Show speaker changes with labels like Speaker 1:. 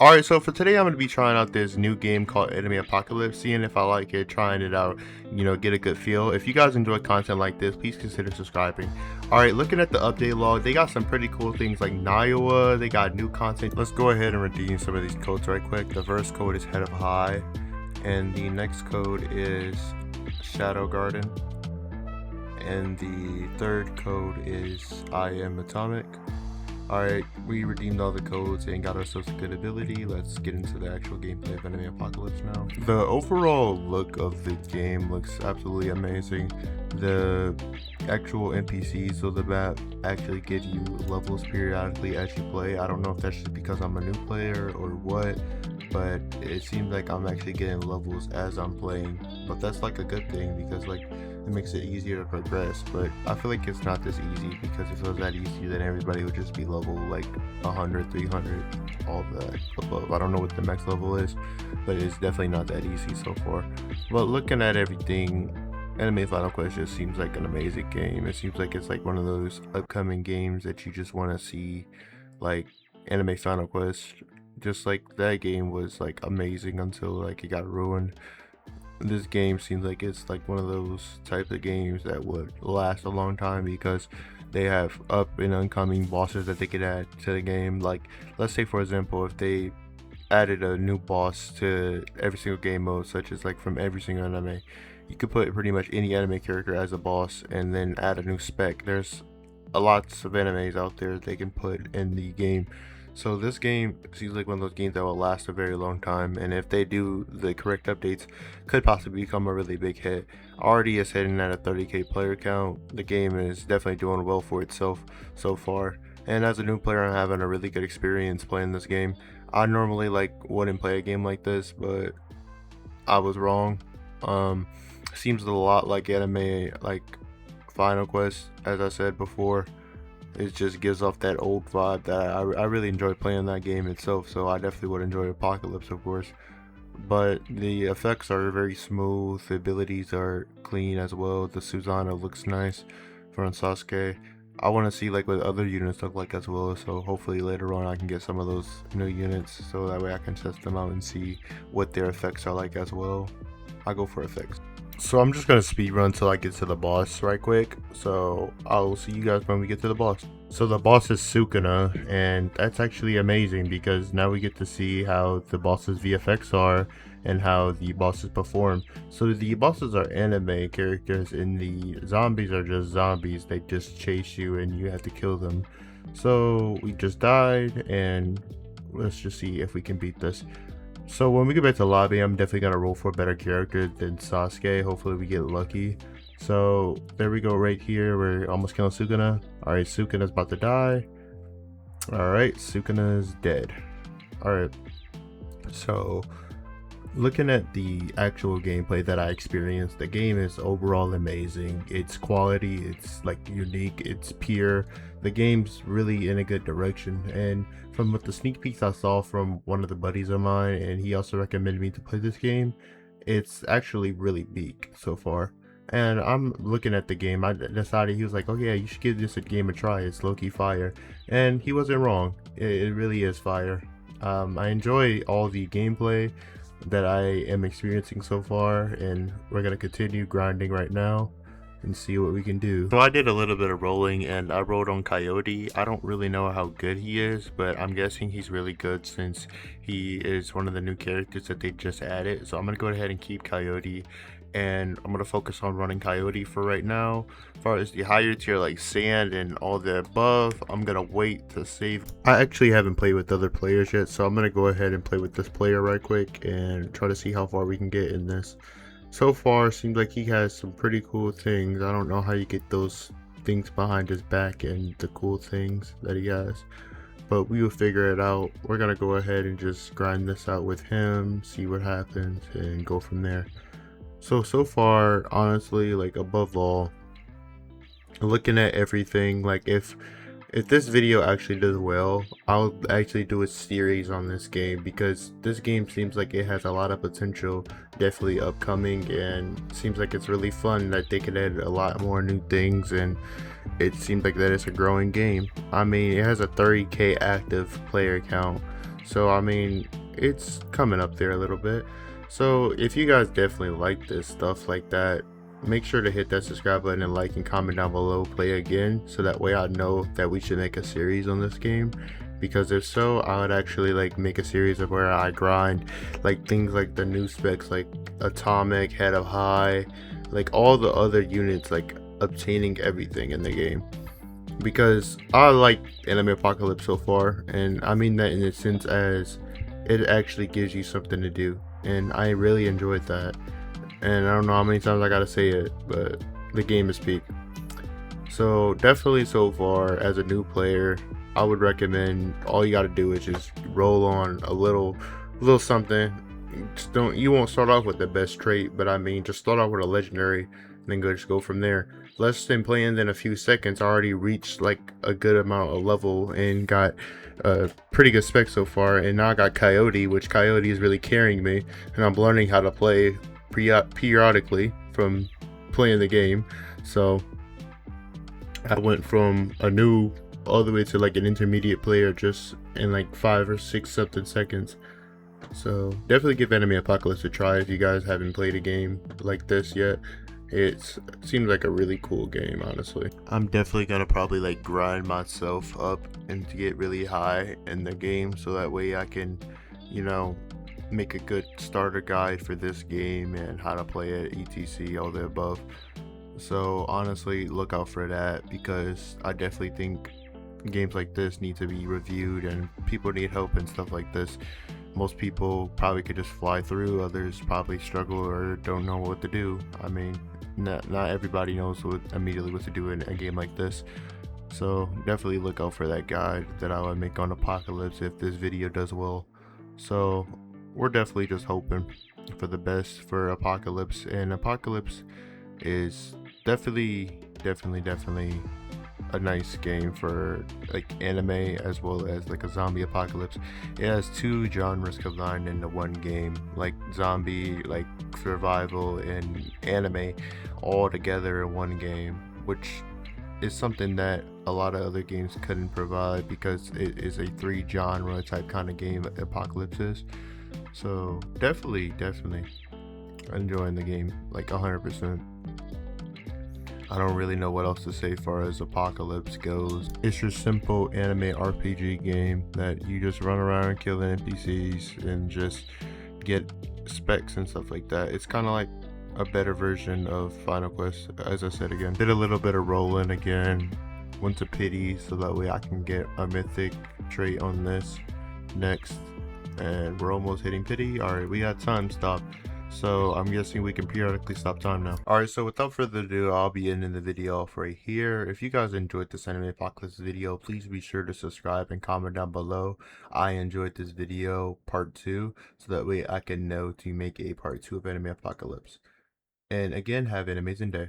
Speaker 1: Alright, so for today I'm going to be trying out this new game called Enemy Apocalypse, seeing if I like it, trying it out, get a good feel. If you guys enjoy content like this, please consider subscribing. Alright, looking at the update log, they got some pretty cool things like Niowa, they got new content. Let's go ahead and redeem some of these codes right quick. The first code is Head of High, and the next code is Shadow Garden, and the third code is I Am Atomic. Alright, we redeemed all the codes and got ourselves a good ability. Let's get into the actual gameplay of Enemy Apocalypse now. The overall look of the game looks absolutely amazing. The actual NPCs of the map actually give you levels periodically as you play. I don't know if that's just because I'm a new player or what, but it seems like I'm actually getting levels as I'm playing. But that's like a good thing because it makes it easier to progress, but I feel like it's not this easy, because if it was that easy then everybody would just be level like 100, 300, all that above. I don't know what the max level is, but it's definitely not that easy so far. But looking at everything, Anime Final Quest just seems like an amazing game. It seems like it's like one of those upcoming games that you just want to see, like Anime Final Quest. Just like that game was like amazing until like it got ruined. This game seems like it's like one of those types of games that would last a long time because they have up and upcoming bosses that they could add to the game. Like, let's say for example, if they added a new boss to every single game mode, such as like from every single anime, you could put pretty much any anime character as a boss and then add a new spec. There's lots of animes out there they can put in the game. So this game seems like one of those games that will last a very long time, and if they do the correct updates, could possibly become a really big hit. Already is hitting at a 30k player count. The game is definitely doing well for itself so far, and as a new player I'm having a really good experience playing this game. I normally wouldn't play a game like this, but I was wrong. Seems a lot like anime like Final Quest, as I said before. It just gives off that old vibe that I really enjoy playing that game itself, so I definitely would enjoy Apocalypse, of course. But the effects are very smooth, the abilities are clean as well. The Susanoo looks nice from Sasuke. I want to see what other units look like as well, so hopefully later on I can get some of those new units so that way I can test them out and see what their effects are like as well. I go for effects. So I'm just gonna speed run till I get to the boss right quick. So I'll see you guys when we get to the boss. So the boss is Sukuna, and that's actually amazing because now we get to see how the boss's VFX are and how the bosses perform. So the bosses are anime characters and the zombies are just zombies. They just chase you and you have to kill them. So we just died, and let's just see if we can beat this. So when we get back to lobby, I'm definitely going to roll for a better character than Sasuke. Hopefully we get lucky. So there we go right here. We're almost killing Sukuna. Alright, Sukuna's about to die. Alright, Sukuna's dead. Alright. So looking at the actual gameplay that I experienced, the game is overall amazing. It's quality, it's unique, it's pure. The game's really in a good direction, and from what the sneak peeks I saw from one of the buddies of mine, and he also recommended me to play this game, it's actually really big so far. And I'm looking at the game, I decided, he was like, oh yeah, you should give this game a try, it's low-key fire. And he wasn't wrong, it really is fire. I enjoy all the gameplay that I am experiencing so far, and we're gonna continue grinding right now and see what we can do. So I did a little bit of rolling and I rolled on Coyote. I don't really know how good he is, but I'm guessing he's really good since he is one of the new characters that they just added. So I'm gonna go ahead and keep Coyote, and I'm gonna focus on running Coyote for right now. As far as the higher tier like Sand and all the above, I'm gonna wait to save. I actually haven't played with other players yet, so I'm gonna go ahead and play with this player right quick and try to see how far we can get in this. So far seems like he has some pretty cool things. I don't know how you get those things behind his back and the cool things that he has, but we will figure it out. We're gonna go ahead and just grind this out with him, see what happens, and go from there. So far, honestly, above all, looking at everything, if this video actually does well, I'll actually do a series on this game because this game seems like it has a lot of potential, definitely upcoming, and seems like it's really fun that they could add a lot more new things, and it seems like that it's a growing game. I mean, it has a 30k active player count, So I mean, it's coming up there a little bit. So if you guys definitely like this stuff like that, make sure to hit that subscribe button and like and comment down below, play again, so that way I know that we should make a series on this game. Because if so, I would actually like make a series of where I grind like things like the new specs like atomic, head of high, like all the other units, like obtaining everything in the game. Because I like Anime Apocalypse so far, and I mean that in a sense as it actually gives you something to do, and I really enjoyed that. And I don't know how many times I gotta say it, but the game is peak. So definitely so far as a new player, I would recommend all you gotta do is just roll on a little something. You won't start off with the best trait, but I mean just start off with a legendary and then just go from there. Less than playing than a few seconds, I already reached like a good amount of level and got pretty good specs so far, and now I got Coyote, which Coyote is really carrying me, and I'm learning how to play periodically from playing the game. So I went from a noob all the way to like an intermediate player just in like 5 or 6 something seconds. So definitely give Enemy Apocalypse a try if you guys haven't played a game like this yet. It seems like a really cool game, honestly. I'm definitely gonna probably like grind myself up and to get really high in the game, so that way I can, you know, make a good starter guide for this game and how to play it, etc, all the above. So honestly, look out for that, because I definitely think games like this need to be reviewed and people need help and stuff like this. Most people probably could just fly through, others probably struggle or don't know what to do. I mean, not everybody knows immediately what to do in a game like this. So definitely look out for that guide that I would make on Apocalypse if this video does well. So we're definitely just hoping for the best for Apocalypse, and Apocalypse is definitely a nice game for like anime as well as like a zombie apocalypse. It has two genres combined into one game, like zombie, like survival, and anime all together in one game, which is something that a lot of other games couldn't provide, because it is a 3 genre type kind of game Apocalypse is. So definitely enjoying the game like 100%. I don't really know what else to say as far as Apocalypse goes. It's your simple anime RPG game that you just run around killing NPCs and just get specs and stuff like that. It's kind of like a better version of Final Quest, as I said again. Did a little bit of rolling again, went to pity so that way I can get a mythic trait on this next, and we're almost hitting pity. Alright, we got time stop. So I'm guessing we can periodically stop time now. Alright, so without further ado, I'll be ending the video off right here. If you guys enjoyed this Anime Apocalypse video, please be sure to subscribe and comment down below. I enjoyed this video part 2, so that way I can know to make a part 2 of Anime Apocalypse. And again, have an amazing day.